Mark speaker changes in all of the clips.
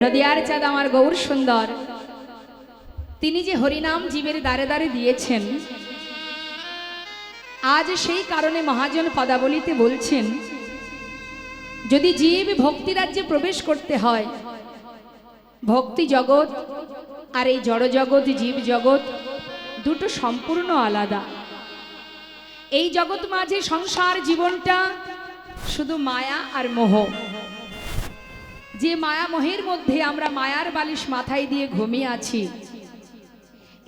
Speaker 1: নদিয়ার চাঁদ আমার গৌর সুন্দর তিনি যে হরিনাম জীবের দ্বারে দ্বারে দিয়েছেন, আজ সেই কারণে মহাজন পদাবলীতে বলছেন, যদি জীব ভক্তি রাজ্যে প্রবেশ করতে হয়, ভক্তি জগৎ আর এই জড় জগৎ জীব জগৎ দুটো সম্পূর্ণ আলাদা। এই জগৎ মাঝে সংসার জীবনটা শুধু মায়া আর মোহ। যে মায়া মোহের মধ্যে আমরা মায়ার বালিশ মাথায় দিয়ে ঘুমিয়ে আছি,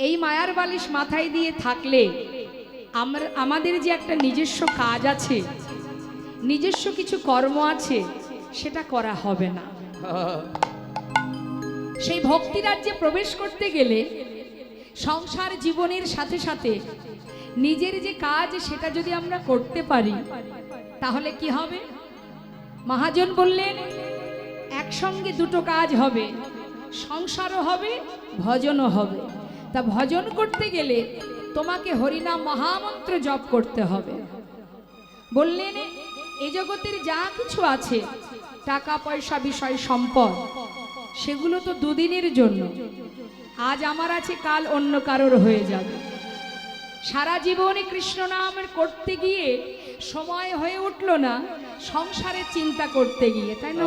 Speaker 1: এই মায়ার বালিশ মাথায় দিয়ে থাকলে আমাদের যে একটা নিজস্ব কাজ আছে, নিজস্ব কিছু কর্ম আছে, সেটা করা হবে না। সেই ভক্তি রাজ্যে প্রবেশ করতে গেলে সংসার জীবনের সাথে সাথে নিজের যে কাজ সেটা যদি আমরা করতে পারি, তাহলে কি হবে? মহাজন বললেন, একসঙ্গে দুটো কাজ হবে, সংসারও হবে, ভজনও হবে। তা ভজন করতে গেলে তোমাকে হরিনাম মহামন্ত্র জপ করতে হবে। বললেন, এ জগতের যা কিছু আছে, টাকা পয়সা বিষয় সম্পদ, সেগুলো তো দুদিনের জন্য। আজ আমার আছে, কাল অন্য কারোর হয়ে যাবে। সারা জীবনে কৃষ্ণ নাম করতে গিয়ে সময় হয়ে উঠল না সংসারের চিন্তা করতে গিয়ে, তাই না?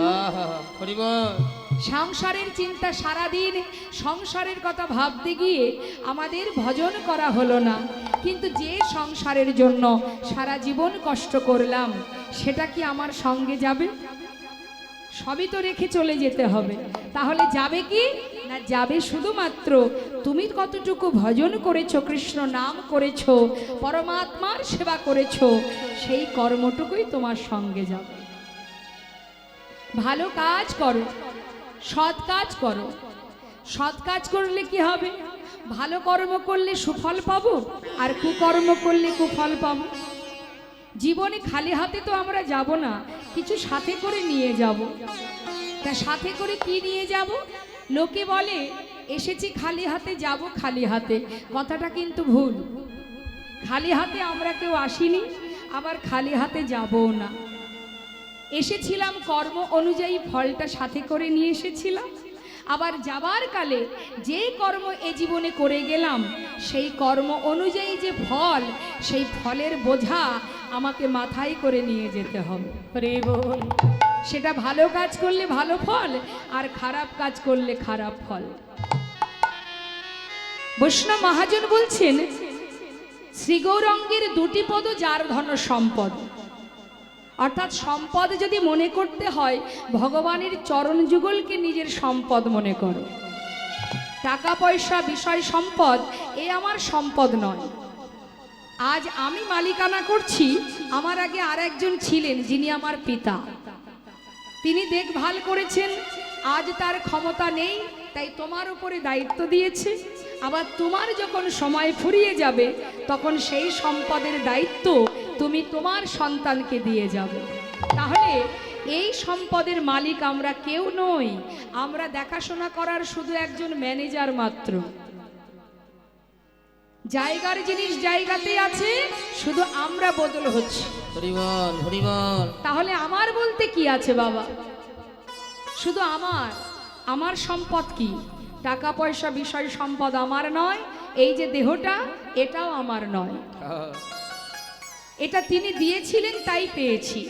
Speaker 1: সংসারের চিন্তা সারাদিন, সংসারের কথা ভাবতে গিয়ে আমাদের ভজন করা হলো না। কিন্তু যে সংসারের জন্য সারা জীবন কষ্ট করলাম, সেটা কি আমার সঙ্গে যাবে? সবই তো রেখে চলে যেতে হবে। তাহলে যাবে কি না? যাবে শুধুমাত্র তুমি কতটুকু ভজন করেছো, কৃষ্ণ নাম করেছো, পরমাত্মার সেবা করেছো, সেই কর্মটুকুই তোমার সঙ্গে যাবে। ভালো কাজ করো, সৎ কাজ করো। সৎ কাজ করলে কি হবে? ভালো কর্ম করলে সুফল পাবো, আর কুকর্ম করলে কুফল পাবো। জীবনে খালি হাতে তো আমরা যাব না, কিছু সাথে করে নিয়ে যাব। তা সাথে করে কি নিয়ে যাব? লোকে বলে এসেছি খালি হাতে, যাব খালি হাতে। কথাটা কিন্তু ভুল। খালি হাতে আমরা কেউ আসিনি, আবার খালি হাতে যাবও না। এসেছিলাম কর্ম অনুযায়ী, ফলটা সাথে করে নিয়ে এসেছিলাম। আবার যাবার কালে যে কর্ম এ জীবনে করে গেলাম, সেই কর্ম অনুযায়ী যে ফল, সেই ফলের বোঝা আমাকে মাথায় করে নিয়ে যেতে হবে। সেটা ভালো কাজ করলে ভালো ফল, আর খারাপ কাজ করলে খারাপ ফল। বৈষ্ণব মহাজন বলছেন, শ্রী গৌরাঙ্গের দুটি পদ যার ধন সম্পদ। অর্থাৎ সম্পদ যদি মনে করতে হয়, ভগবানের চরণ যুগলকে নিজের সম্পদ মনে করো। টাকা পয়সা বিষয় সম্পদ এ আমার সম্পদ নয়। আজ আমি মালিকানা করছি, আমার আগে আর একজন ছিলেন যিনি আমার পিতা। তিনি দেখভাল করেছেন। আজ তার ক্ষমতা নেই, তাই তোমার উপরে দায়িত্ব দিয়েছে। আবার তোমার যখন সময় ফুরিয়ে যাবে, তখন সেই সম্পদের দায়িত্ব তুমি তোমার সন্তানকে দিয়ে যাবে। তাহলে এই সম্পদের মালিক আমরা কেউ নই, আমরা দেখাশোনা করার শুধু একজন ম্যানেজার মাত্র। জায়গার জিনিস জায়গাতেই আছে, শুধু আমরা বদল হচ্ছে। তাহলে আমার বলতে কি আছে বাবা? শুধু আমার সম্পদ কি? টাকা পয়সা বিষয় সম্পদ আমার নয়। এই যে দেহটা, এটাও আমার নয়। এটা তিনি দিয়েছিলেন, তাই পেয়েছি।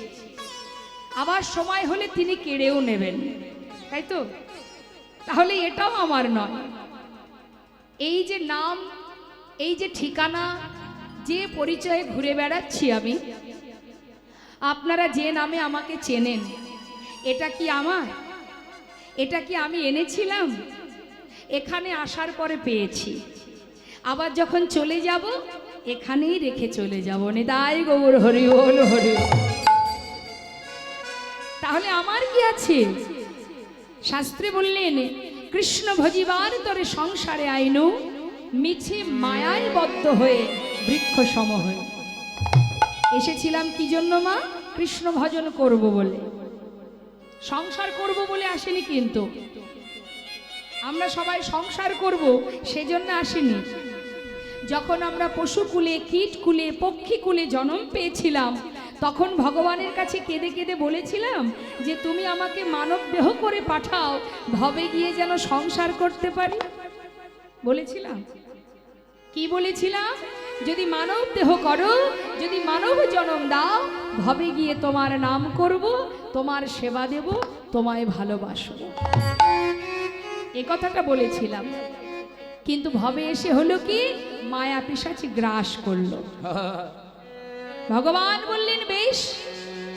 Speaker 1: আবার সময় হলে তিনি কেড়েও নেবেন, তাই তো? তাহলে এটাও আমার নয়। এই যে নাম, এই যে ঠিকানা, যে পরিচয়ে ঘুরে বেড়াচ্ছি আমি, আপনারা যে নামে আমাকে চেনেন, এটা কি আমার? এটা কি আমি এনেছিলাম? এখানে আসার পরে পেয়েছি। আবার যখন চলে যাব, এখানেই রেখে চলে যাব। নিতাই গৌর হরি বল, হরি বল। তাহলে আমার কি আছে? শাস্ত্রে বললেন, কৃষ্ণ ভজিবার তরে সংসারে আইনু, মিছে মায়ায় বদ্ধ হয়ে বৃক্ষ সম হয়ে। এসেছিলাম কি জন্য মা? কৃষ্ণ ভজন করব বলে, সংসার করব বলে আসেনি। কিন্তু আমরা সবাই সংসার করব সেজন্য আসিনি। যখন আমরা পশুকুলে, কীটকুলে, পক্ষীকুলে জন্ম পেয়েছিলাম, তখন ভগবানের কাছে কেঁদে কেঁদে বলেছিলাম যে তুমি আমাকে মানব দেহ করে পাঠাও, ভবে গিয়ে যেন সংসার করতে পারি। বলেছিলাম কি বলেছিলাম? যদি মানব দেহ করো, যদি মানব জন্ম দাও, ভবে গিয়ে তোমার নাম করব, তোমার সেবা দেব, তোমায় ভালোবাসবো। এ কথাটা বলেছিলাম। কিন্তু ভবে এসে হলো কি, মায়া পিশাচি গ্রাস করলো। ভগবান বললেন বেশ,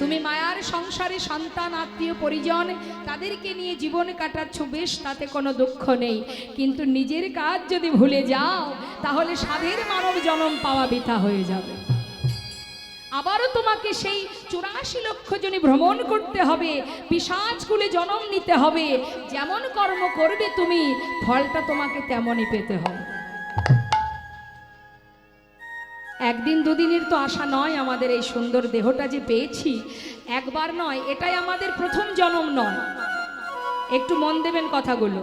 Speaker 1: তুমি মায়ার সংসারে সন্তান আত্মীয় পরিজন তাদেরকে নিয়ে জীবন কাটাচ্ছ, বেশ, তাতে কোনো দুঃখ নেই, কিন্তু নিজের কাজ যদি ভুলে যাও তাহলে সাধের মানব জন্ম পাওয়া বৃথা হয়ে যাবে। আবারও তোমাকে সেই 84 লক্ষ জনে ভ্রমণ করতে হবে, পিশাচকুলে জন্ম নিতে হবে, যেমন কর্ম করবে তুমি ফলটা তোমাকে তেমনই পেতে হবে। একদিন দুদিনের তো আশা নয়, আমাদের এই সুন্দর দেহটা যে পেয়েছি একবার নয়, এটাই আমাদের প্রথম জন্ম নয়। একটু মন দেবেন কথাগুলো।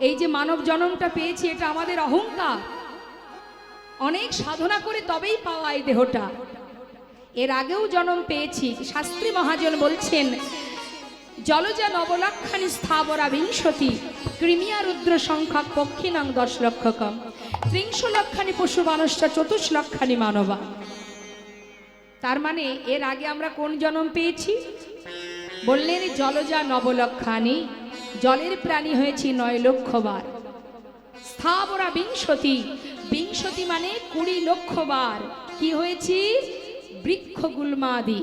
Speaker 1: এই যে মানব জন্মটা পেয়েছি এটা আমাদের অহংকার, অনেক সাধনা করে তবেই পাওয়া এই দেহটা। এর আগেও জন্ম পেয়েছি। শাস্ত্রী মহাজন বলছেন, জলজা নবলক্ষানি স্থাবরা বিংশতি কৃমিয়া রুদ্র সংখ্যা পক্ষিনাং 10 লক্ষকম 30 লক্ষানি পশু মানুষ্য 24 লক্ষানি মানবা। তার মানে এর আগে আমরা কোন জন্ম পেয়েছি? বললেন জলজা নবলক্ষানি, জলের প্রাণী হয়েছি 9 লক্ষ বার। স্থাবরা বিংশতি, বিংশতি মানে 20 লক্ষ বার। কি হয়েছি? বৃক্ষ গুল্মাদি,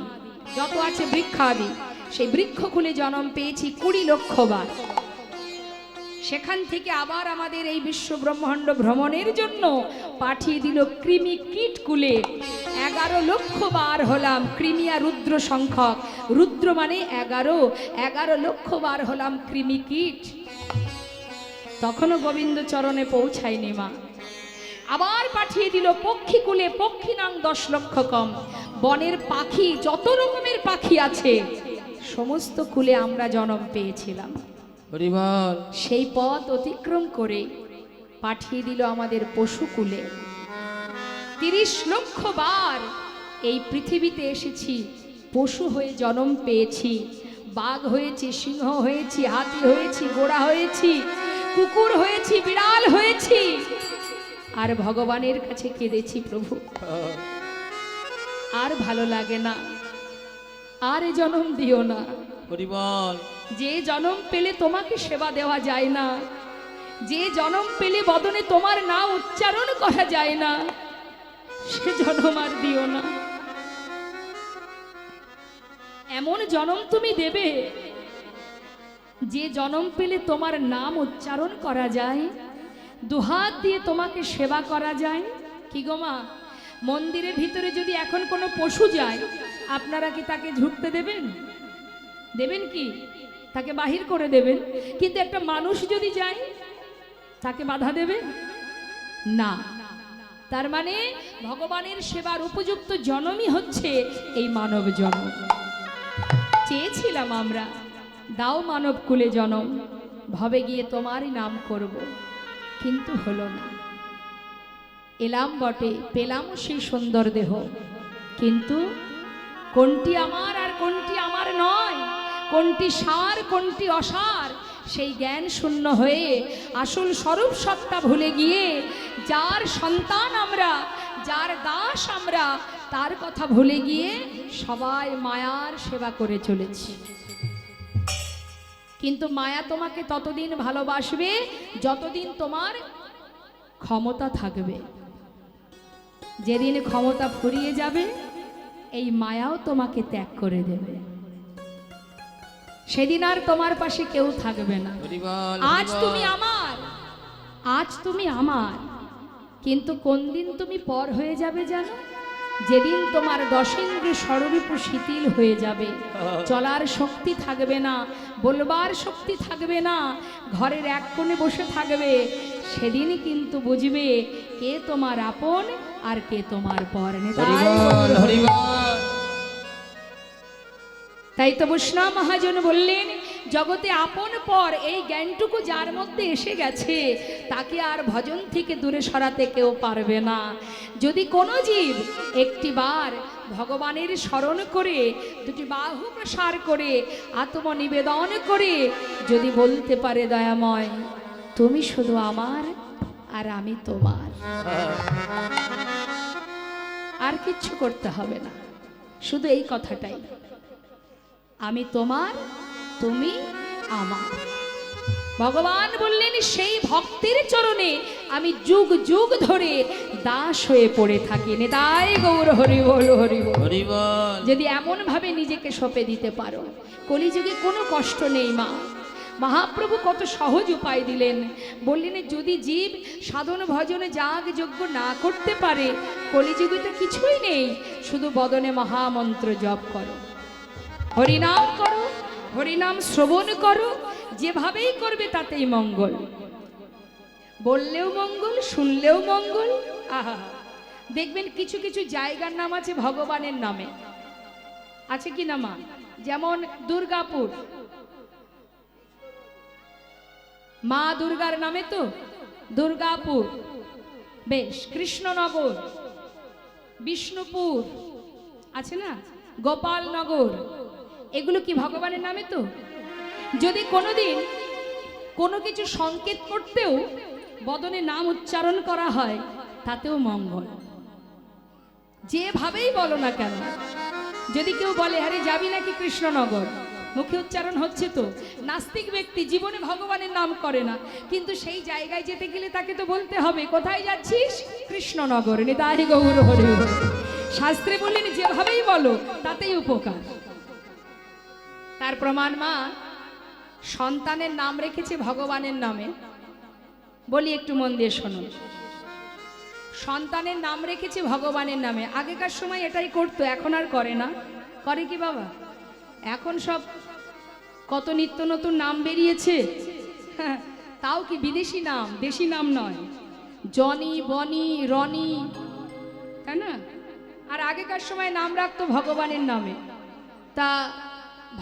Speaker 1: যত আছে বৃক্ষাদি, সেই বৃক্ষকুলে জন্ম পেয়েছি 20 লক্ষ বার। সেখান থেকে আবার আমাদের এই বিশ্ব ব্রহ্মাণ্ড ভ্রমণের জন্য পাঠিয়ে দিল কৃমি কীট কুলে। 11 লক্ষ বার হলাম, কৃমিয়া রুদ্র সংখ্যক, রুদ্র মানে 11 লক্ষ বার হলাম কৃমি কীট। তখনও গোবিন্দ চরণে পৌঁছায়নি মা। আবার পাঠিয়ে দিল পক্ষী কুলে, পক্ষিনাং 10 লক্ষ কম, বনের পাখি, যত রকমের পাখি আছে সমস্ত কুলে আমরা জন্ম পেয়েছিলাম। সেই পথ অতিক্রম করে পাঠিয়ে দিল আমাদের পশু কুলে। 30 লক্ষ বার এই পৃথিবীতে এসেছি, পশু হয়ে জন্ম পেয়েছি, বাঘ হয়েছি, সিংহ হয়েছি, হাতি হয়েছি, ঘোড়া হয়েছি, কুকুর হয়েছি, বিড়াল হয়েছি, আর ভগবানের কাছে কেঁদেছি, প্রভু আর ভালো লাগে না, আর এ জন্ম দিও না। যে জন্ম পেলে তোমাকে সেবা দেওয়া যায় না, যে জন্ম পেলে বদনে তোমার নাম উচ্চারণ করা যায় না, সে জন্ম আর দিও না। এমন জন্ম তুমি দেবে যে জন্ম পেলে তোমার নাম উচ্চারণ করা যায়, দুহাত দিয়ে তোমাকে সেবা করা যায়। কি গো মা, মন্দিরের ভিতরে যদি এখন কোনো পশু যায়, আপনারা কি তাকে ঢুকতে দেবেন? দেবেন কি? তাকে বাহির করে দেবেন। কিন্তু একটা মানুষ যদি যায়, তাকে বাধা দেবেন না। তার মানে ভগবানের সেবার উপযুক্ত জন্মই হচ্ছে এই মানব জন্ম। চেয়েছিলাম আমরা, দাও মানব কুলে জন্ম, ভবে গিয়ে তোমারই নাম করব, কিন্তু হলো না। এলাম বটে, পেলাম সেই সুন্দর দেহ, কিন্তু কোনটি আমার আর কোনটি আমার নয়, কোনটি সার কোনটি অসার, সেই জ্ঞান শূন্য হয়ে আসল স্বরূপ সত্তা ভুলে গিয়ে যার সন্তান আমরা, যার দাস আমরা, তার কথা ভুলে গিয়ে সবাই মায়ার সেবা করে চলেছি। কিন্তু মায়া তোমাকে ততদিন ভালোবাসবে যতদিন তোমার ক্ষমতা থাকবে। যেদিন ক্ষমতা ফুরিয়ে যাবে, এই মায়াও তোমাকে ত্যাগ করে দেবে, সেদিন আর তোমার পাশে কেউ থাকবে না। আজ তুমি আমার, আজ তুমি আমার, কিন্তু কোন দিন তুমি পর হয়ে যাবে জানো? যেদিন তোমার দশেন্দ্রিয় স্বরূপ শিথিল হয়ে যাবে, চলার শক্তি থাকবে না, বলবার শক্তি থাকবে না, ঘরের এক কোণে বসে থাকবে, সেদিনই কিন্তু বুঝবে কে তোমার আপন আর কে তোমার পর। তাই তো বৈষ্ণব মহাজন বললেন, জগতে আপন পর এই জ্ঞানটুকু যার মধ্যে এসে গেছে, তাকে আর ভজন থেকে দূরে সরাতে কেউ পারবে না। যদি কোনো জীব একটিবার ভগবানের স্মরণ করে দুটি বাহু প্রসার করে আত্মনিবেদন করে যদি বলতে পারে দয়াময় তুমি শুধু আমার আর আমি তোমার, আর কিচ্ছু করতে হবে না, শুধু এই কথাটাই, আমি তোমার তুমি আমার। ভগবান বললেন সেই ভক্তের চরণে আমি যুগ যুগ ধরে দাস হয়ে পড়ে থাকি। নিতাই গৌর হরি বল হরি বল হরি বল। যদি এমন ভাবে নিজেকে সঁপে দিতে পারো, কলিযুগে কোনো কষ্ট নেই মা। মহাপ্রভু কত সহজ উপায় দিলেন, বললেন যদি জীব সাধন ভজনে যাগ যজ্ঞ না করতে পারে, কলিযুগে তো কিছুই নেই, শুধু বদনে মহামন্ত্র জপ করো, হরিনাম করো, হরিনাম শ্রবণ করো, যেভাবেই করবে তাতেই মঙ্গল, বললেও মঙ্গল, শুনলেও মঙ্গল। আহা, দেখবেন কিছু কিছু জায়গার নাম আছে ভগবানের নামে, আছে কি না মা? যেমন দুর্গাপুর, মা দুর্গার নামে তো দুর্গাপুর, বেশ। কৃষ্ণনগর, বিষ্ণুপুর আছে না, গোপালনগর, এগুলো কি ভগবানের নামে তো? যদি কোনোদিন কোনো কিছু সংকেত করতেও বদনে নাম উচ্চারণ করা হয়, তাতেও মঙ্গল, যেভাবেই বলো না কেন। যদি কেউ বলে আরে যাবি নাকি কৃষ্ণনগর, মুখে উচ্চারণ হচ্ছে তো, নাস্তিক ব্যক্তি জীবনে ভগবানের নাম করে না, কিন্তু সেই জায়গায় যেতে গেলে তাকে তো বলতে হবে কোথায় যাচ্ছিস, কৃষ্ণনগর। নিতাই গৌর হরি বল। শাস্ত্রে বললেন যেভাবেই বলো তাতেই উপকার। তার প্রমাণ মা সন্তানের নাম রেখেছে ভগবানের নামে। বলি একটু মন দিয়ে শোনো, সন্তানের নাম রেখেছে ভগবানের নামে। আগেকার সময় এটাই করতো, এখন আর করে না। করে কি বাবা? এখন সব কত নিত্য নতুন নাম বেরিয়েছে, তাও কি বিদেশি নাম, দেশি নাম নয়, জনি বনি রনি, তাই না? আর আগেকার সময় নাম রাখতো ভগবানের নামে। তা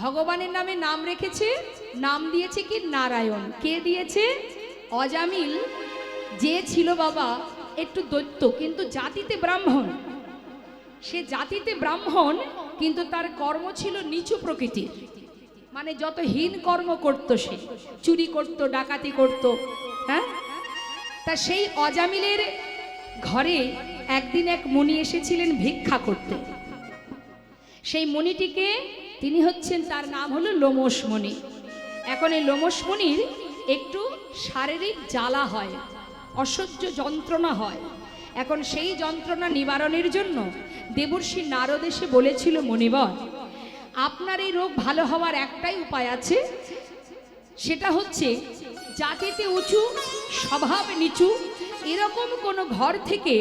Speaker 1: ভগবানের নামে নাম রেখেছে, নাম দিয়েছে কি নারায়ণ। কে দিয়েছে? অজামিল, যে ছিল বাবা একটু দৈত্য, কিন্তু জাতিতে ব্রাহ্মণ। সে জাতিতে ব্রাহ্মণ, কিন্তু তার কর্ম ছিল নিচু প্রকৃতির, মানে যত হীন কর্ম করত, সে চুরি করত, ডাকাতি করত। হ্যাঁ, তা সেই অজামিলের ঘরে একদিন এক মুনি এসেছিলেন ভিক্ষা করতে। সেই মুনিটিকে, তিনি হচ্ছেন, তার নাম হলো লোমশ মুনি। এখন এই লোমশ মুনির একটু শারীরিক জ্বালা হয়, অসহ্য যন্ত্রণা হয়। এখন সেই যন্ত্রণা নিবারণের জন্য দেবর্ষি নারদ এসে বলেছিল, মুনিবর আপনার এই রোগ ভালো হওয়ার একটাই উপায় আছে, সেটা হচ্ছে জাতিতে উঁচু স্বভাব নিচু এরকম কোনো ঘর থেকে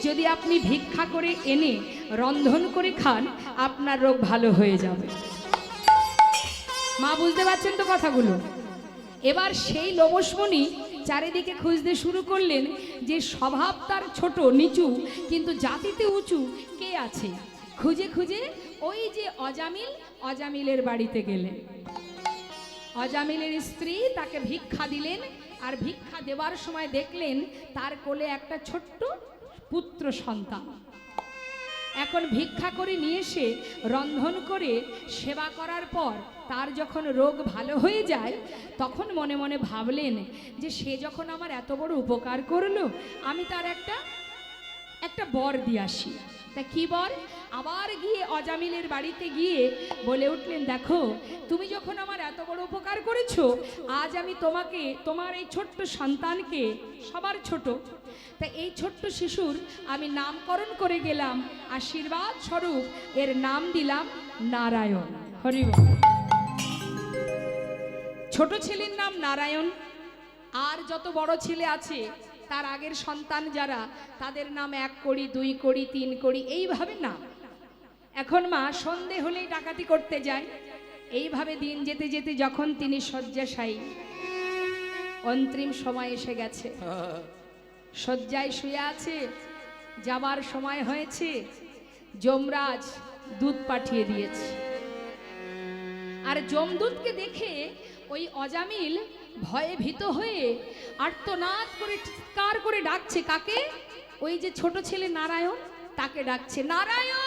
Speaker 1: যদি আপনি ভিক্ষা করে এনে রন্ধন করে খান, আপনার রোগ ভালো হয়ে যাবে। মা বুঝতে পারছেন তো কথাগুলো? এবার সেই লোমশমণি চারিদিকে খুঁজতে শুরু করলেন যে স্বভাব তার ছোট নিচু কিন্তু জাতিতে উঁচু কে আছে। খুঁজে খুঁজে ওই যে অজামিল, অজামিলের বাড়িতে গেলেন। অজামিলের স্ত্রী তাকে ভিক্ষা দিলেন, আর ভিক্ষা দেওয়ার সময় দেখলেন তার কোলে একটা ছোট্ট পুত্র সন্তান। এখন ভিক্ষা করে নিয়ে এসে রন্ধন করে সেবা করার পর তার যখন রোগ ভালো হয়ে যায়, তখন মনে মনে ভাবলেন যে সে যখন আমার এত বড় উপকার করলো, আমি তার একটা বর দিয়ে আসি। তা কি বর? আবার গিয়ে অজামিলের বাড়িতে গিয়ে বলে উঠলেন, দেখো তুমি যখন আমার এত বড় উপকার করেছো, আজ আমি তোমাকে, তোমার এই ছোট্ট সন্তানকে, সবার ছোট, তা এই ছোট্ট শিশুর আমি নামকরণ করে গেলাম, আশীর্বাদ স্বরূপ এর নাম দিলাম নারায়ণ। হরি বল। ছোট ছেলের নাম নারায়ণ, আর যত বড় ছেলে আছে তার আগের সন্তান যারা, তাদের নাম 1 কড়ি 2 কড়ি 3 কড়ি এইভাবে নাম। এখন মা সন্ধে হলেই ডাকাতি করতে যায়। এইভাবে দিন যেতে যেতে যখন তিনি শয্যাশায়ী, অন্তিম সময় এসে গেছে, শয্যায় শুয়ে আছে, যাবার সময় হয়েছে, যমরাজ দুধ পাঠিয়ে দিয়েছে। আর যমদূতকে দেখে ওই অজামিল ভয়ে ভীত হয়ে আর্তনাদ করে চিৎকার করে ডাকছে। কাকে? ওই যে ছোট ছেলে নারায়ণ, তাকে ডাকছে, নারায়ণ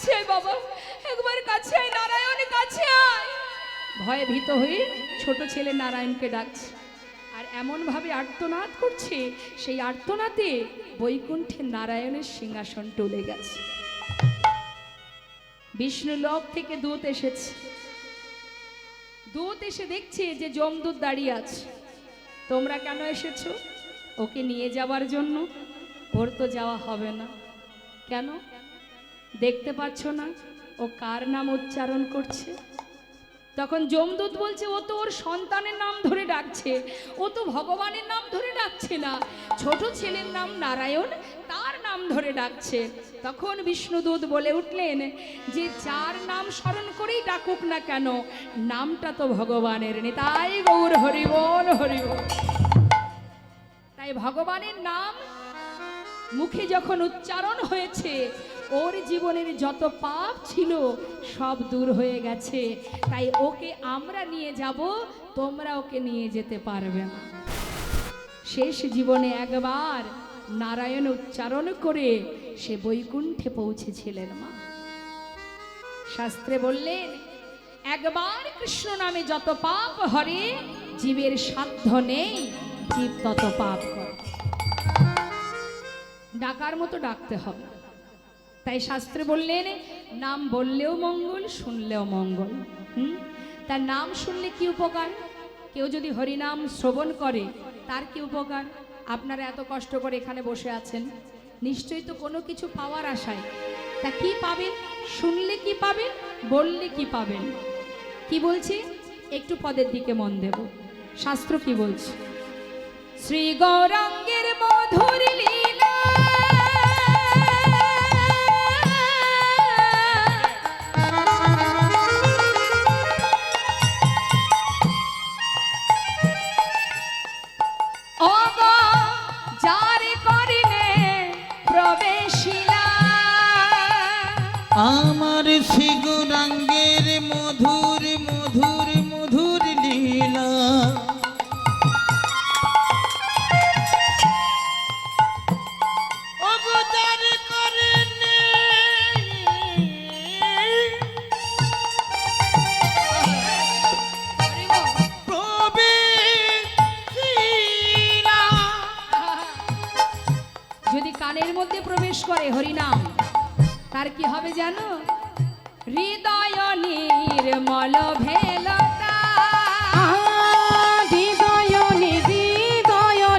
Speaker 1: কাছে আয় বাবা, একবার কাছে আয় নারায়ণ, কাছে আয়। ভয়ে ভীত হয়ে ছোট ছেলে নারায়ণকে ডাকছে, আর এমন ভাবে আর্তনাদ করছে, সেই আর্তনাদে বৈকুণ্ঠে নারায়ণের সিংহাসন টলে গেছে। বিষ্ণু লোক থেকে দূত এসেছে, দূত এসে দেখছে যে যমদূত দাঁড়িয়ে আছে। তোমরা কেন এসেছো? ওকে নিয়ে যাবার জন্য। ওর তো যাওয়া হবে না। কেন? দেখতে পাচ্ছ না ও কার নাম উচ্চারণ করছে? তখন যমদূত বলছে, ও তো ওর সন্তানের নাম ধরে ডাকছে, ও তো ভগবানের নাম ধরে ডাকছে না, ছোট ছেলের নাম নারায়ণ, তার নাম ধরে ডাকছে। তখন বিষ্ণুদূত বলে উঠলেন যে যার নাম স্মরণ করেই ডাকুক না কেন, নামটা তো ভগবানের। নিতাই গৌর হরি বল, হরি বল। তাই ভগবানের নাম মুখে যখন উচ্চারণ হয়েছে, ওর জীবনের যত পাপ ছিল সব দূর হয়ে গেছে। তাই ওকে আমরা নিয়ে যাব, তোমরা ওকে নিয়ে যেতে পারবে না। শেষ জীবনে একবার নারায়ণ উচ্চারণ করে সে বৈকুণ্ঠে পৌঁছেছিলেন মা। শাস্ত্রে বললেন, একবার কৃষ্ণ নামে যত পাপ হরে, জীবের সাধ্য নেই জীব তত পাপ করে। ডাকার মতো ডাকতে হবে। তাই শাস্ত্রে বললেন, নাম বললেও মঙ্গল, শুনলেও মঙ্গল। তার নাম শুনলে কি উপকার? কেউ যদি হরিনাম শ্রবণ করে তার কি উপকার? আপনারা এত কষ্ট করে এখানে বসে আছেন, নিশ্চয়ই তো কোনো কিছু পাওয়ার আশায়। তা কি পাবেন? শুনলে কি পাবেন? বললে কি পাবেন? কি বলছি একটু পদের দিকে মন দেব। শাস্ত্র কি বলছে? শ্রী গৌরাঙ্গের মধুর লীলা,
Speaker 2: আমার শ্রী গৌরাঙ্গের মধুর মধুর মধুর লীলা, অবতার করেন
Speaker 1: যদি কানের মধ্যে প্রবেশ করে হরিনাম, তার কি হবে জানো? হৃদয় নির্মল ভেলতা,
Speaker 3: হৃদয়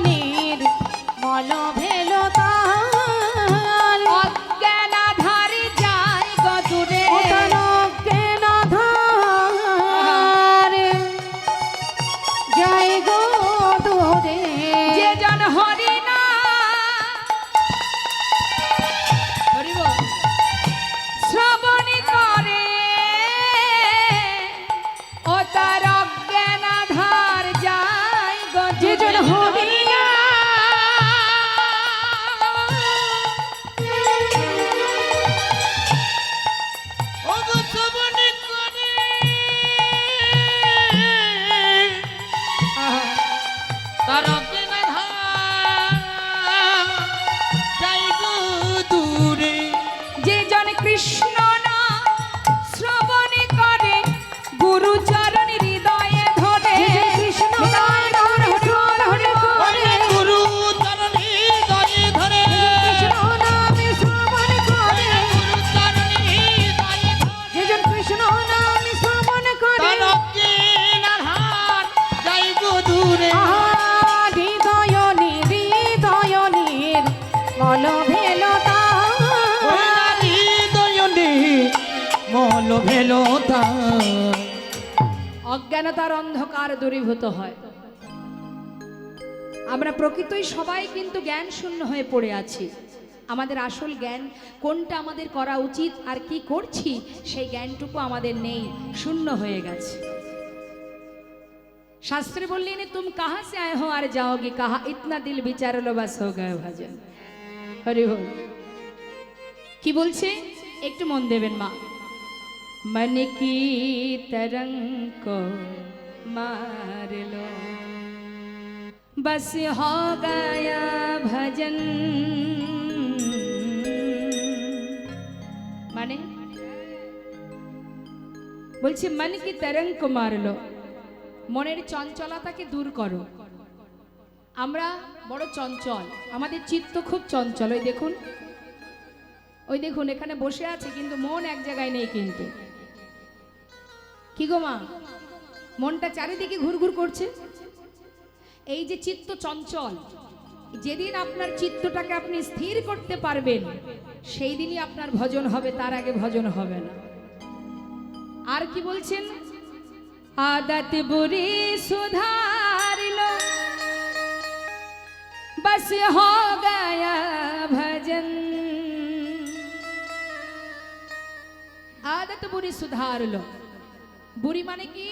Speaker 3: নির্মল ভেলতা,
Speaker 1: অজ্ঞান আধার যায় গদূরে,
Speaker 3: অজ্ঞান আধার যায় গদূরে,
Speaker 1: যে জন হরিনাম শ্রবণ করে, ও তার অজ্ঞান আধার যায়
Speaker 3: যে জন
Speaker 1: গদূরে। যে জন কৃষ্ণ নাম শ্রবণ করে, গুরু চরণ হৃদয়ে ধরে,
Speaker 3: কৃষ্ণ নাম শ্রবণ করে,
Speaker 2: গুরু চরণ হৃদয়ে ধরে,
Speaker 3: কৃষ্ণ নাম শ্রবণ করে,
Speaker 2: গুরু চরণ হৃদয়ে ধরে,
Speaker 3: যে জন কৃষ্ণ নাম শ্রবণ করে,
Speaker 2: তার অজ্ঞান আধার যায় গো দূরে।
Speaker 3: হৃদয় নির্মল ভেলতা,
Speaker 2: মল ভেলতা,
Speaker 1: অজ্ঞানতার অন্ধকার দূরীভূত হয়। আমরা প্রকৃতই সবাই কিন্তু জ্ঞান শূন্য হয়ে পড়ে আছি। আমাদের আসল জ্ঞান কোনটা আমাদের করা উচিত আর কি করছি সেই জ্ঞানটুকু আমাদের নেই, শূন্য হয়ে গেছে। শাস্ত্রে বললেন, তুম কাহা সে আয়ে হো আর যাওগে কাহা, ইতনা দিল বিচার লো বাস হো গয়ে ভজন। হরি বল। কি বলছে একটু মন দেবেন মা। मन की तरंग को मार लो, बस हो गया भजन। মানে বলছে মন কি তরঙ্গ কো মার লো, মনের চঞ্চলতাকে দূর করো। আমরা বড় চঞ্চল, আমাদের চিত্ত খুব চঞ্চল। ওই দেখুন এখানে বসে আছে কিন্তু মন এক জায়গায় নেই। কিন্তু কি গো মা, মনটা চারিদিকে ঘুরঘুর করছে। এই যে চিত্ত চঞ্চল, যেদিন আপনার চিত্তটাকে আপনি স্থির করতে পারবেন সেই দিনই আপনার ভজন হবে, তার আগে ভজন হবে না। আর কি বলছেন, आदत बुरी सुधार लो बस हो गया भजन। आदत बुरी सुधार लो, বুড়ি মানে কি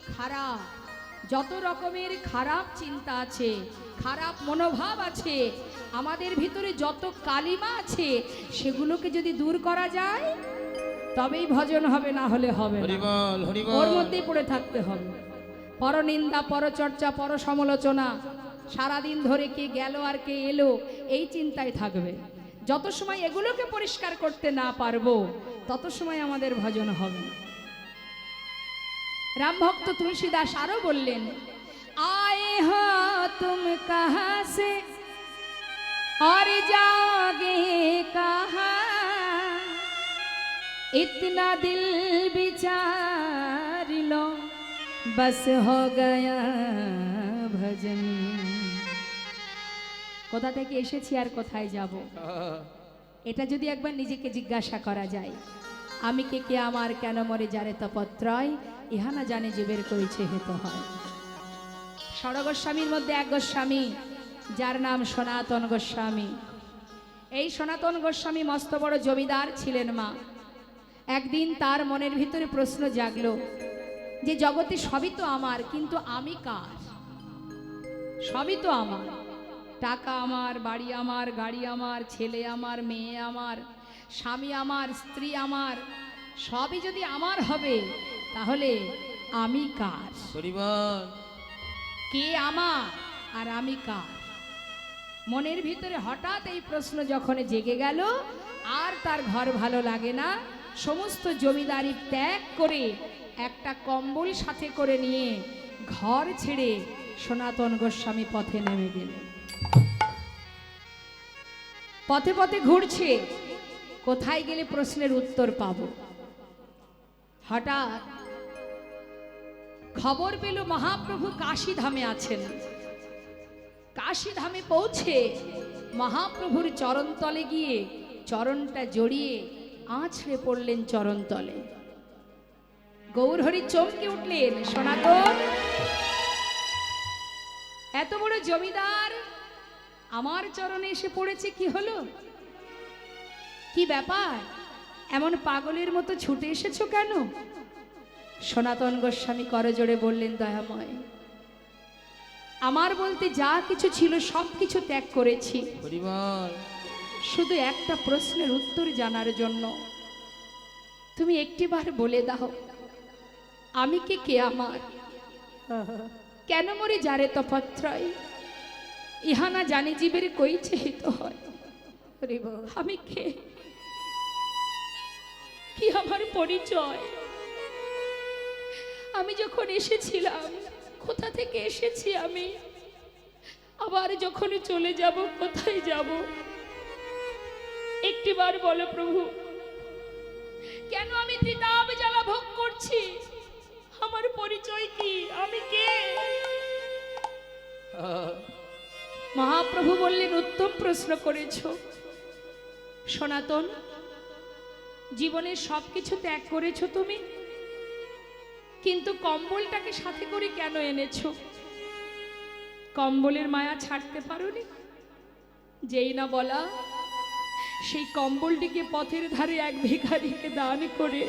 Speaker 1: খারাপ, যত রকমের খারাপ চিন্তা আছে, খারাপ মনোভাব আছে, আমাদের ভিতরে যত কালিমা আছে সেগুলোকে যদি দূর করা যায় তবেই ভজন হবে, না হলে হবে না। ওর মধ্যেই পড়ে থাকতে হবে। পরনিন্দা, পরচর্চা, পর সমালোচনা, সারাদিন ধরে কে গেল আর কে এলো এই চিন্তায় থাকবে। যত সময় এগুলোকে পরিষ্কার করতে না পারবো তত সময় আমাদের ভজন হবে না। রাম ভক্ত তুলসীদাস আরো বললেন, আয়ে হো তুম কাহা সে और जाओगे कहाँ, इतना दिल विचार लो बस हो गया भजन। কোথা থেকে এসেছি আর কোথায় যাব, এটা যদি একবার নিজেকে জিজ্ঞাসা করা যায়, আমি কে আমার কেন মরে যারে তপত্রয়, ইহা না জানে যে বের করেছে হেত হয়। ষড়গোস্বামীর মধ্যে এক গোস্বামী যার নাম সনাতন গোস্বামী। এই সনাতন গোস্বামী মস্ত বড় জমিদার ছিলেন মা। একদিন তার মনের ভিতরে প্রশ্ন জাগলো যে জগতে সবই তো আমার, কিন্তু আমি কার? সবই তো আমার, টাকা আমার, বাড়ি আমার, গাড়ি আমার, ছেলে আমার, মেয়ে আমার, স্বামী আমার, স্ত্রী আমার, সবই যদি আমার হবে তাহলে আমি কার? কে আমার আর আমি কার? মনের ভিতরে হঠাৎ এই প্রশ্ন যখন জেগে গেল, আর তার ঘর ভালো লাগে না, সমস্ত জমিদারি ত্যাগ করে একটা কম্বল সাথে করে নিয়ে ঘর ছেড়ে সনাতন গোস্বামী পথে নেমে গেলেন। পথে পথে ঘুরছে, কোথায় গেলে প্রশ্নের উত্তর পাব। হঠাৎ খবর পেল মহাপ্রভু কাশী ধামে আছেন। কাশী ধামে পৌঁছে মহাপ্রভুর চরণতলে গিয়ে চরণটা জড়িয়ে আছড়ে পড়লেন চরণতলে। গৌরহরি চমকে উঠলেন, সনাতন এত বড় জমিদার আমার চরণে এসে পড়েছে, কি হলো, কি ব্যাপার, এমন পাগলের মতো ছুটে এসেছো কেন? সনাতন গোস্বামী করজোড়ে বললেন, দয়াময়, আমার বলতে যা কিছু ছিল সব কিছু ত্যাগ করেছি, শুধু একটা প্রশ্নের উত্তর জানার জন্য। তুমি একটিবার বলে দাও, আমি কে আমার, কেন মরে যারে তপত্রয়, ইহা না জানি জীবের কইছে হিত হয়। আমি কে, কি আমার পরিচয়? আমি যখন এসেছিলাম কোথা থেকে এসেছি আমি, আবার যখন চলে যাব কোথায় যাব? একটিবার বলো প্রভু, কেন আমি ত্রিতাপ জ্বালা ভোগ করছি? আমার পরিচয় কি, আমি কে? মহাপ্রভু বললেন, উত্তম প্রশ্ন করেছো সনাতন, জীবনের সবকিছু ত্যাগ করেছো তুমি, কিন্তু কম্বলটাকে সাথে করে কেন এনেছো? কম্বলের মায়া ছাড়তে পারোনি? যেই না বলা, সেই কম্বলটিকে পথের ধারে এক ভিখারিকে দান করে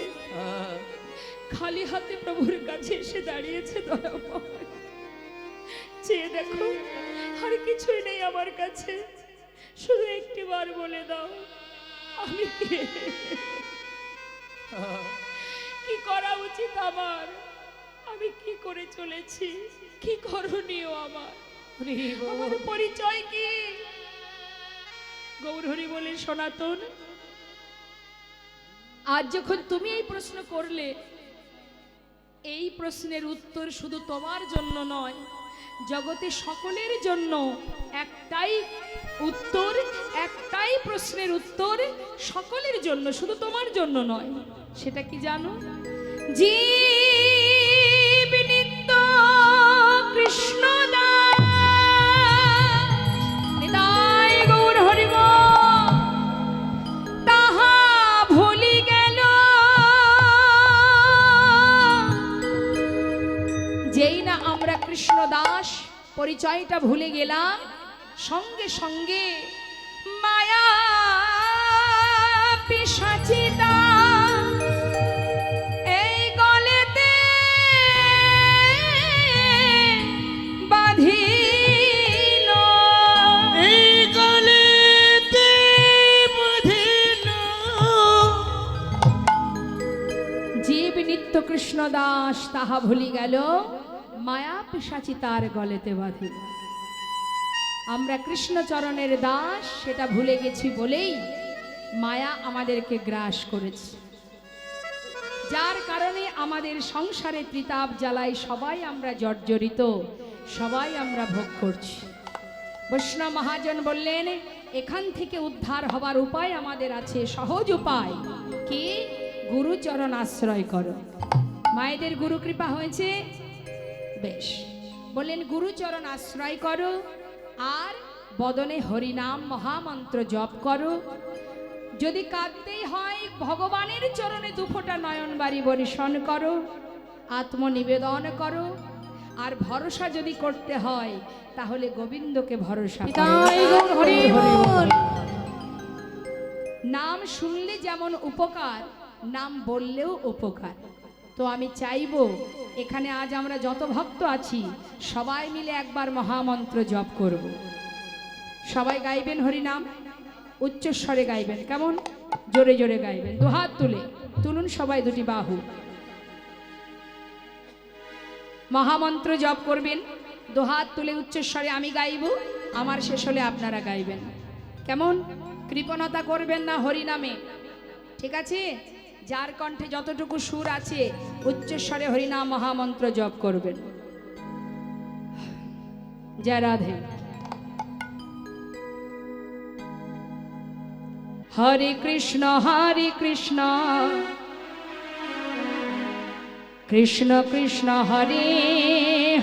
Speaker 1: খালি হাতে প্রভুর কাছে এসে দাঁড়িয়েছে। দয়াময়, চেয়ে দেখো, আর কিছুই নেই আমার কাছে, শুধু একটিবার বলে দাও, আমি কে, কি করা উচিত আমার, আমি কি করে চলেছি, কি করণীয় আমার, আমার পরিচয় কি? গৌরহরি বলে, সনাতন, আজ যখন তুমি এই প্রশ্ন করলে এই প্রশ্নের উত্তর শুধু তোমার জন্য নয়, জগতে সকলের জন্য একটাই উত্তর, একটাই প্রশ্নের উত্তর সকলের জন্য, শুধু তোমার জন্য নয়। সেটা কি জানো? জীব নিত্য কৃষ্ণ দাস, নিতাই গৌর হরি বল, তাহা ভুলি গেল। যেই না আমরা কৃষ্ণ দাস পরিচয়টা ভুলে গেলাম, সঙ্গে সঙ্গে মায়া পিশাচিতা এই গলেতে বাঁধিল,
Speaker 2: এই গলেতে বাঁধিল।
Speaker 1: জীব নিত্য কৃষ্ণ দাস তাহা ভুলি গেল, মায়া পিশাচি তার গলেতে বাঁধিল। আমরা কৃষ্ণচরণের দাস সেটা ভুলে গেছি বলেই মায়া আমাদেরকে গ্রাস করেছে, যার কারণে আমাদের সংসারে ত্রিতাপ জ্বালায় সবাই আমরা জর্জরিত, সবাই আমরা ভোগ করছি। বৈষ্ণব মহাজন বললেন, এখান থেকে উদ্ধার হবার উপায় আমাদের আছে, সহজ উপায় কি? গুরুচরণ আশ্রয় করো। মায়েদের গুরু কৃপা হয়েছে, বেশ। বললেন গুরুচরণ আশ্রয় করো, আর বদনে হরিনাম মহামন্ত্র জপ করো। যদি কাঁদতেই হয় ভগবানের চরণে দুফোঁটা নয়ন বাড়ি বর্ষণ করো, আত্মনিবেদন করো। আর ভরসা যদি করতে হয় তাহলে গোবিন্দকে ভরসা করো।
Speaker 3: নিতাই গৌর হরি বল।
Speaker 1: নাম শুনলে যেমন উপকার, নাম বললেও উপকার। তো আমি চাইবো এখানে আজ আমরা যত ভক্ত আছি সবাই মিলে একবার মহামন্ত্র জপ করব। সবাই গাইবেন হরিনাম, উচ্চস্বরে গাইবেন, কেমন? জোরে জোরে গাইবেন, দুহাত তুলে তুলুন সবাই, দুটি বাহু। মহামন্ত্র জপ করবেন, দুহাত তুলে উচ্চস্বরে আমি গাইব, আমার শেষ হলে আপনারা গাইবেন, কেমন? কৃপণতা করবেন না হরিনামে, ঠিক আছে? যার কণ্ঠে যতটুকু সুর আছে উচ্চস্বরে হরিনাম মহামন্ত্র জপ করবেন। জয় রাধে। হরে কৃষ্ণ কৃষ্ণ কৃষ্ণ হরে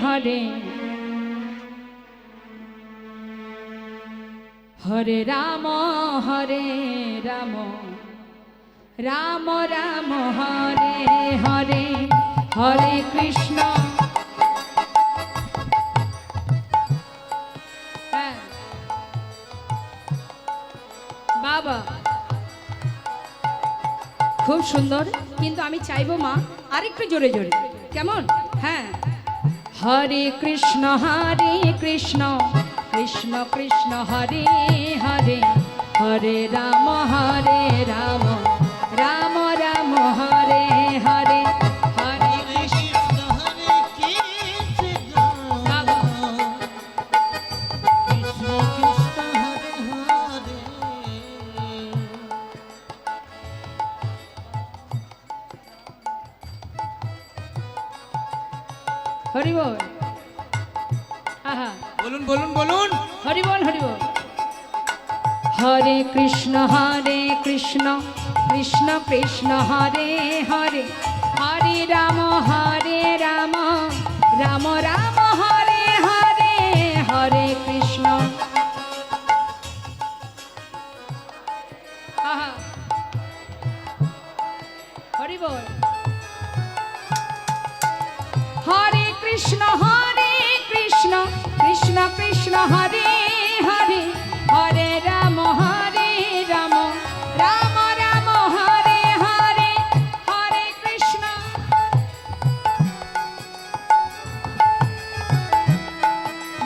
Speaker 1: হরে, হরে রাম রাম রাম হরে হরে, হরে কৃষ্ণ। হ্যাঁ বাবা, খুব সুন্দর, কিন্তু আমি চাইবো মা আরেকটু জোরে জোরে, কেমন? হ্যাঁ, হরে কৃষ্ণ কৃষ্ণ কৃষ্ণ হরে হরে, হরে রাম রাম রাম রাম হরে হরে, হরে
Speaker 2: কৃষ্ণ হরে কৃষ্ণ,
Speaker 1: বাবা।
Speaker 2: কৃষ্ণ কৃষ্ণ হরে হরে।
Speaker 1: হরি বল। আহা,
Speaker 2: বলুন বলুন বলুন।
Speaker 1: হরি বল হরি বল। হরে কৃষ্ণ কৃষ্ণ কৃষ্ণ হরে হরে, হরে রাম রাম রাম রাম হরে হরে, হরে কৃষ্ণ। আহা, হরি বল। হরে কৃষ্ণ কৃষ্ণ কৃষ্ণ হরে হরে, হরে রাম রাম রাম রাম হরে হরে, হরে কৃষ্ণ।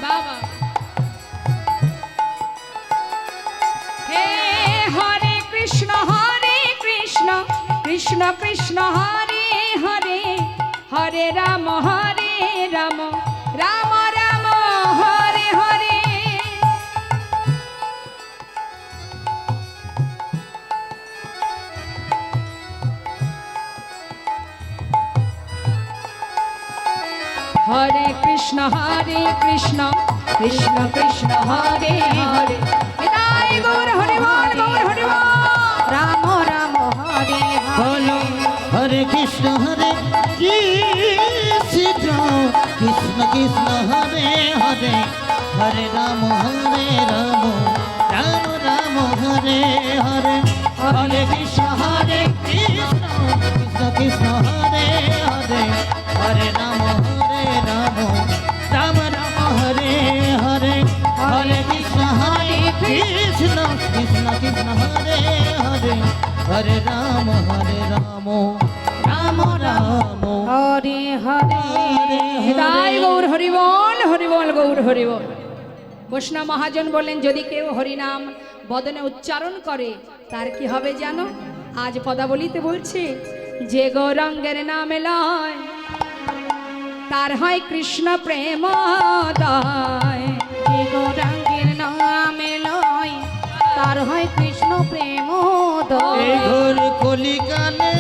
Speaker 1: বাবা, হে হরে কৃষ্ণ কৃষ্ণ কৃষ্ণ হরে হরে, হরে রাম রাম রাম রাম হরে হরে। হরে কৃষ্ণ কৃষ্ণ কৃষ্ণ হরে হরে নিতাই গৌর হরি বল গৌর হরি বল।
Speaker 3: রাম রাম হরে হরে
Speaker 2: বলো হরে কৃষ্ণ কৃষ্ণ কৃষ্ণ হরে হরে হরে রাম রাম রাম হরে হরে হরে কৃষ্ণ কৃষ্ণ হরে হরে হরে রাম রাম রাম রাম হরে হরে হরে কৃষ্ণ কৃষ্ণ কৃষ্ণ হরে হরে হরে রাম রাম রাম
Speaker 3: হরে হরে
Speaker 1: নিতাই গৌর হরি বল গৌর হরি বল। বৈষ্ণব মহাজন বললেন যদি কেউ হরিনাম বদনে উচ্চারণ করে তার কি হবে জানো? আজ পদাবলিতে বলছে যে গৌরাঙ্গের নামে লয় তার হয় কৃষ্ণ প্রেম দয়।
Speaker 3: যে গৌরাঙ্গের নামে লয় তার হয় কৃষ্ণ প্রেম
Speaker 2: এই ঘোর কলিকালে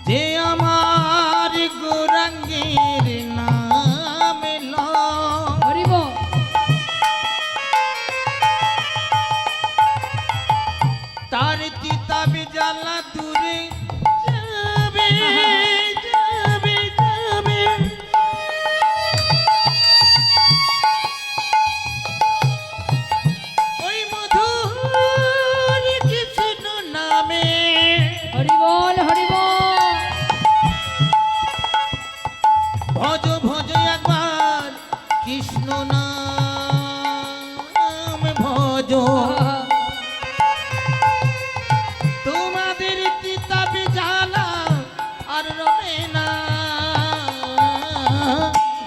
Speaker 2: যে আমার গৌরাঙ্গের নাম লয়
Speaker 1: হরি বল।
Speaker 2: তার কিতাবে জ্বালা দূরে যাবে যাবে যাবে ওই মধুর কৃষ্ণ নামে
Speaker 1: হরি বল হরি বল।
Speaker 2: ভজ ভজ একবার কৃষ্ণ নাম ভজ তোমাদের কিতাবে জ্বালা আর রবে না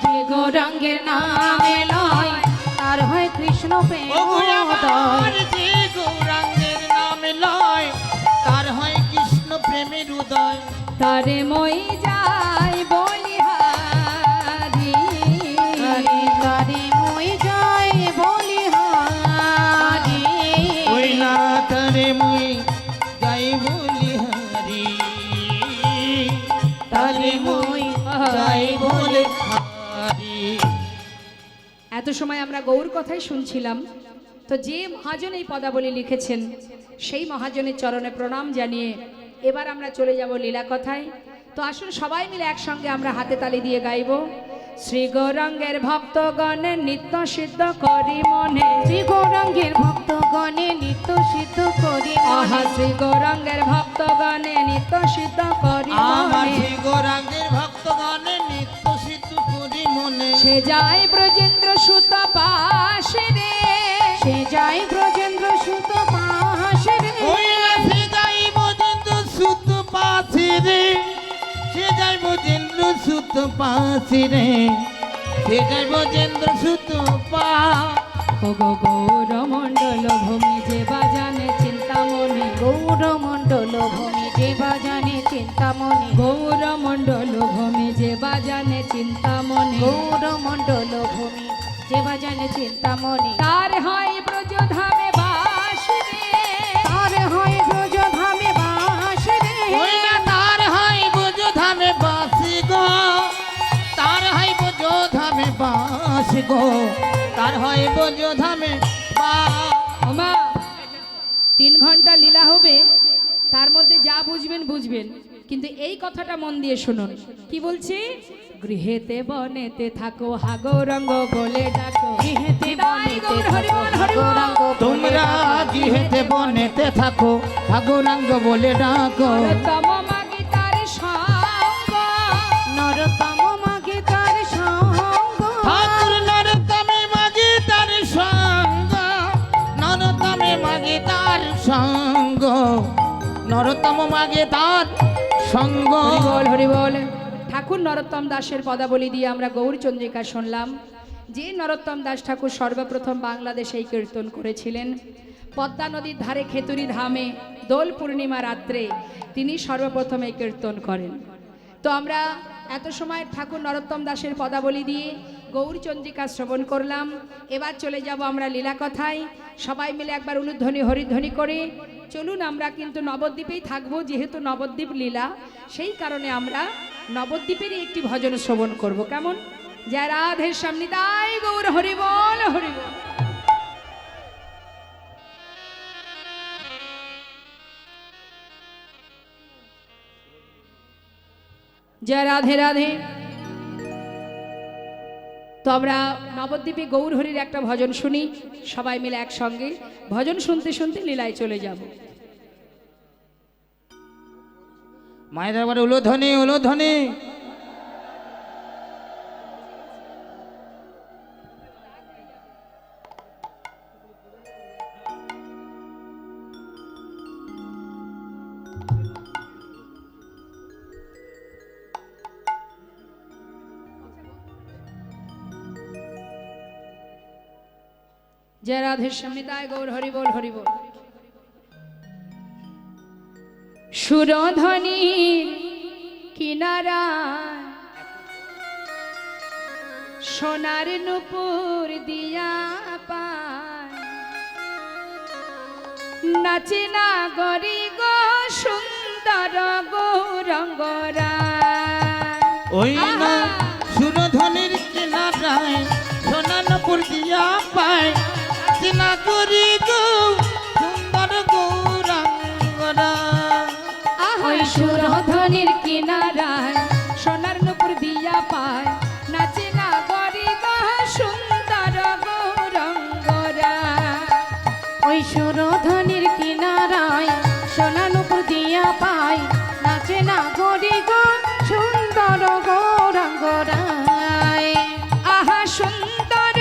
Speaker 3: যে গৌরাঙ্গের নামে লয় তার হয় কৃষ্ণ প্রেম
Speaker 2: ও গো আমার যে গৌরাঙ্গের নামে লয় তার হয় কৃষ্ণ প্রেমের উদয়
Speaker 1: তারে মই যাই বলিহারি
Speaker 3: হরে তারে মই যায় বলি হারি
Speaker 2: ওই না তারে মুই গাই বলি হরি তারে মুই গাই বলে হরি
Speaker 1: এত সময় আমরা গৌর কথাই শুনছিলাম। তো যে মহাজন এই পদাবলী লিখেছেন সেই মহাজনের চরণে প্রণাম জানিয়ে এবার আমরা চলে যাব লীলা কথায়। তো আসুন সবাই মিলে একসঙ্গে আমরা হাতে তালি দিয়ে গাইব শ্রী গৌরাঙ্গের ভক্তগণের নিত্য সিদ্ধ করি মনে।
Speaker 3: শ্রী গৌরাঙ্গের ভক্তগণে নিত্য সিদ্ধ করি
Speaker 1: আহা
Speaker 3: মনে।
Speaker 1: শ্রী গৌরাঙ্গের ভক্তগণে নিত্য সিদ্ধ করি
Speaker 2: আমার
Speaker 1: মনে।
Speaker 2: শ্রী গৌরাঙ্গের ভক্তগণের নিত্য সিদ্ধ করি মনে
Speaker 1: সে যায় ব্রজেন্দ্র সুত পাশে রে
Speaker 3: সে যায় ব্রজেন্দ্র সুত পাশে রে
Speaker 2: ওই না সে যাই বজেন্দ্র সুত পাশে রে সে যাই বজেন্দ্র সুত পাশে রে সে যাই বজেন্দ্র সুত পা
Speaker 1: ওগো গৌর মণ্ডল ভূমি যে বাজানে চিন্তামণি।
Speaker 3: গৌর মণ্ডল ভূমি যে বাজানে চিন্তামণি
Speaker 1: গৌর মণ্ডল ভূমি যে বাজানে চিন্তামণি।
Speaker 3: গৌর মণ্ডল ভূমি যে বাজানে চিন্তামণি
Speaker 1: তার হয় ব্রজধামে বাস রে
Speaker 3: তার হয় ব্রজ ধামে বাস রে
Speaker 2: ওই না তার হয় বোঝ ধামে বাসি গো তার হয় বোঝ ধামে বাস গো তার হয় বোঝ ধামে
Speaker 1: ওমা 3 ঘন্টা লীলা হবে তার মধ্যে যা বুঝবেন বুঝবেন কিন্তু এই কথাটা মন দিয়ে শুনুন কি বলছি গৃহেতে বনেতে থাকো হা গৌরাঙ্গ বলে ডাকো
Speaker 3: গৃহেতে
Speaker 1: নিতাই
Speaker 3: বনেতে
Speaker 1: গৌর হরি বল, হরি বল।
Speaker 3: গৌরাঙ্গ বলে
Speaker 2: তোমরা
Speaker 3: ডাকো।
Speaker 2: গৃহেতে বনেতে থাকো ঠাকুরাঙ্গ বলে ডাকো
Speaker 1: তম মাগি তার সঙ্গ
Speaker 3: নরতম মাগে তার সঙ্গ
Speaker 2: ঠাকুর নরতমে মাগে তার সঙ্গ নরতমে মাগে তার সঙ্গ নরতম মাগে তার সঙ্গ
Speaker 1: হরি বল হরি বল। ঠাকুর নরোত্তম দাসের পদাবলী দিয়ে আমরা গৌরচন্দ্রিকা শুনলাম। যে নরোত্তম দাস ঠাকুর সর্বপ্রথম বাংলাদেশে এই কীর্তন করেছিলেন পদ্মা নদীর ধারে খেতুরি ধামে দোল পূর্ণিমা রাত্রে তিনি সর্বপ্রথম এই কীর্তন করেন। তো আমরা এত সময় ঠাকুর নরোত্তম দাসের পদাবলী দিয়ে গৌরচন্দ্রিকা শ্রবণ করলাম। এবার চলে যাব আমরা লীলা কথায়। সবাই মিলে একবার উলুধ্বনি হরিধ্বনি করে চলুন। আমরা কিন্তু নবদ্বীপেই থাকবো, যেহেতু নবদ্বীপ লীলা, সেই কারণে আমরা নবদ্বীপেরই একটি ভজন শ্রবণ করব। কেমন? জয় রাধে সামনে তাই গৌর হরি বল হরি বল। জয় রাধে রাধে। তো আমরা নবদ্বীপে গৌর হরির একটা ভজন শুনি সবাই মিলে একসঙ্গে। ভজন শুনতে শুনতে লীলায় চলে যাব।
Speaker 2: মায়ের একবার উলুধ্বনি উলুধ্বনি।
Speaker 1: জয় রাধে সমিতায় গৌর হরি বল হরি বল। সুরধ্বনির কিনারা সোনার নুপুর দিয়া পায়, নাচে না গরি গো সুন্দর গৌরঙ্গরা।
Speaker 2: ওই না সুরধ্বনির কিনারায় সোনানপুর দিয়া পায়, চিনা করি গো সুন্দর গৌরাঙ্গরা।
Speaker 1: ওই সুরধ্বনির কিনারায় সোনার নুপুর দিয়া পায়, নাচে না গরি গো সুন্দর গৌরঙ্গরা।
Speaker 3: ওই সুরধ্বনির কিনারায় সোনা নুপুর দিয়া পায়, নাচে না গরি গো সুন্দর গৌরাঙ্গরায়।
Speaker 1: আহা সুন্দর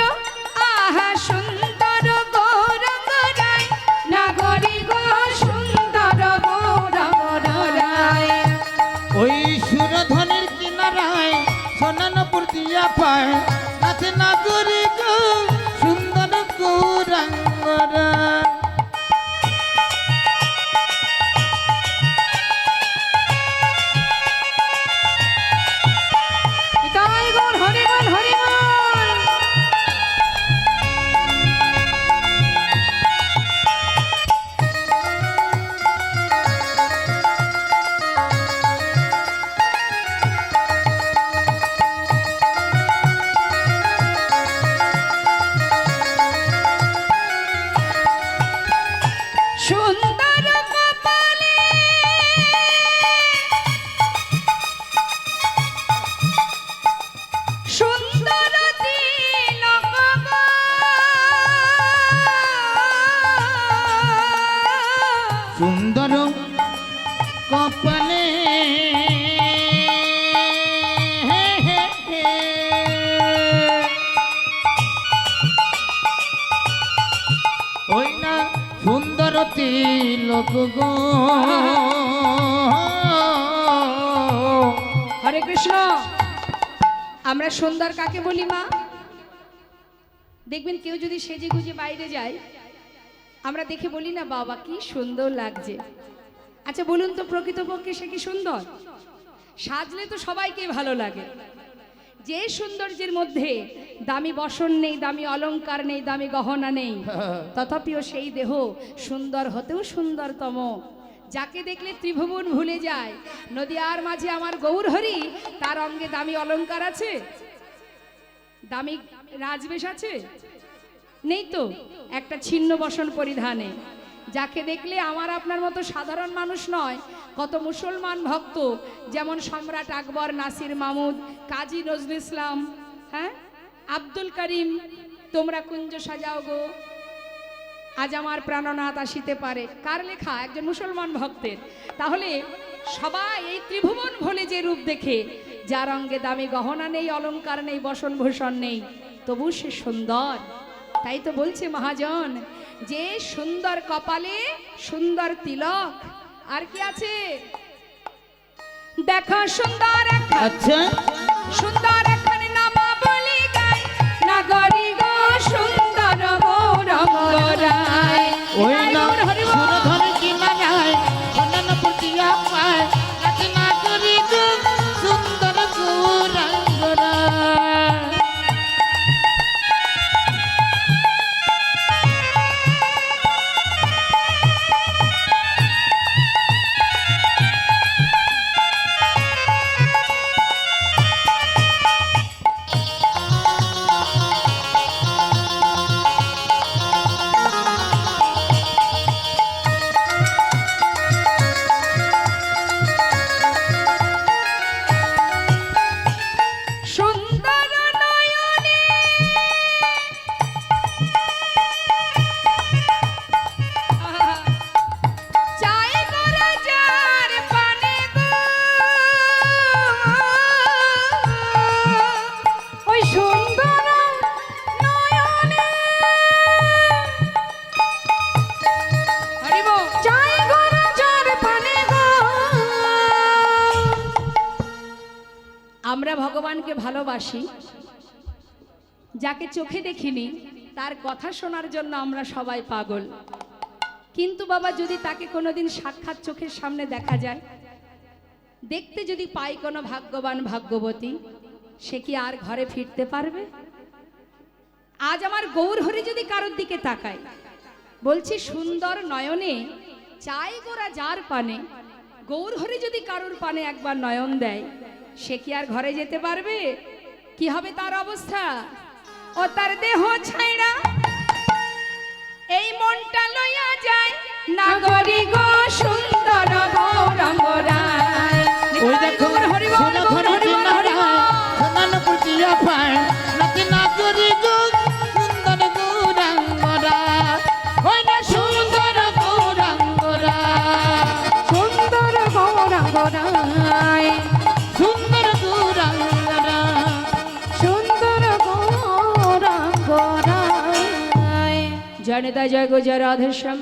Speaker 1: আহা সুন্দর গৌরঙ্গরায়, নাগরি গো সুন্দর গৌরঙ্গরায়।
Speaker 2: ওই সুরধ্বনির কিনারায় সোনানপুর দিয়া পায়, নাচে না করি গো সুন্দর গৌরাঙ্গরা।
Speaker 3: তাই গৌর হরি বল হরি বল।
Speaker 1: সুন্দর কপালে সুন্দর তিলক গো,
Speaker 2: সুন্দর কপালে ওই না সুন্দর তিলক গো।
Speaker 1: হরে কৃষ্ণ। আমরা সুন্দর কাকে বলি মা? দেখবেন কেউ যদি সেজে গুজে বাইরে যায়, আমরা দেখে বলি না বাবা কি সুন্দর লাগছে। আচ্ছা বলুন তো প্রকৃতপক্ষে সে কি সুন্দর? সাজলে তো সবাইকে ভালো লাগে। যে সৌন্দর্যের মধ্যে দামি বসন নেই, দামি অলংকার নেই, দামি গহনা নেই, তথাপিও সেই দেহ সুন্দর হতেও সুন্দরতম। যাকে দেখলে ত্রিভুবন ভুলে যায়। নদিয়ার মাঝে আমার গৌর হরি, তার অঙ্গে দামি অলংকার আছে, দামি রাজবেশ আছে? নেই তো। একটা ছিন্ন বসন পরিধানে যাকে দেখলে আমার আপনার মতো সাধারণ মানুষ নয়, কত মুসলমান ভক্ত, যেমন সম্রাট আকবর, নাসির মামুদ, কাজী নজরুল ইসলাম, হ্যাঁ, আব্দুল করিম, তোমরা কুঞ্জ সাজাও গো আজ আমার প্রাণনাথ আসিতে পারে, কার লেখা? একজন মুসলমান ভক্তের। তাহলে সবাই এই ত্রিভুবন ভোলে যে রূপ দেখে, যার অঙ্গে দামি গহনা নেই, অলংকার নেই, বসন ভূষণ নেই, তবু সে সুন্দর। তাই তো বলছে মহাজন, যে সুন্দর কপালে সুন্দর তিলক, আর কি আছে? দেখো সুন্দর
Speaker 2: আচ্ছা
Speaker 1: সুন্দর একখানি নামা বলি গাই, নাগরি গো সুন্দর গৌরঙ্গরায়।
Speaker 2: ওই না সুরধ্বনি কিনারায় সোনানপুর দিয়া পায়, নাচে না করি গো সুন্দর গৌরাঙ্গরা।
Speaker 1: ভগবানকে ভালোবাসি, যাকে চোখে দেখিনি তার কথা শোনার জন্য আমরা সবাই পাগল। কিন্তু বাবা যদি তাকে কোনোদিন সাক্ষাৎ চোখের সামনে দেখা যায়, দেখতে যদি পাই কোনো ভাগ্যবান ভাগ্যবতী, সে কি আর ঘরে ফিরতে পারবে? আজ আমার গৌরহরি যদি কারোর দিকে তাকায়, বলছি সুন্দর নয়নে চাই গোরা যার পানে, গৌরহরি যদি কারোর পানে একবার নয়ন দেয়, সে কি আর ঘরে যেতে পারবে? কি হবে তার অবস্থা? ও তার দেহ ছাইড়া এই মনটা লইয়া যায় নাগরি গো সুন্দর গৌরাঙ্গ রায়।
Speaker 2: ওই দেখো
Speaker 1: হরি বল,
Speaker 2: সোনা
Speaker 1: গৌর হরি বল, হরি বল।
Speaker 2: সোনানো পুটিয়া পায় নাকি নাগরি গো সুন্দর গৌরাঙ্গরা, ওই না সুন্দর গৌরাঙ্গরা,
Speaker 3: সুন্দর গৌরাঙ্গ রায়,
Speaker 2: সুন্দর গৌরাঙ্গরা।
Speaker 3: সুন্দর গৌরাঙ্গ রায়।
Speaker 1: জনতা জয় গো জয় রাধেশ্যাম।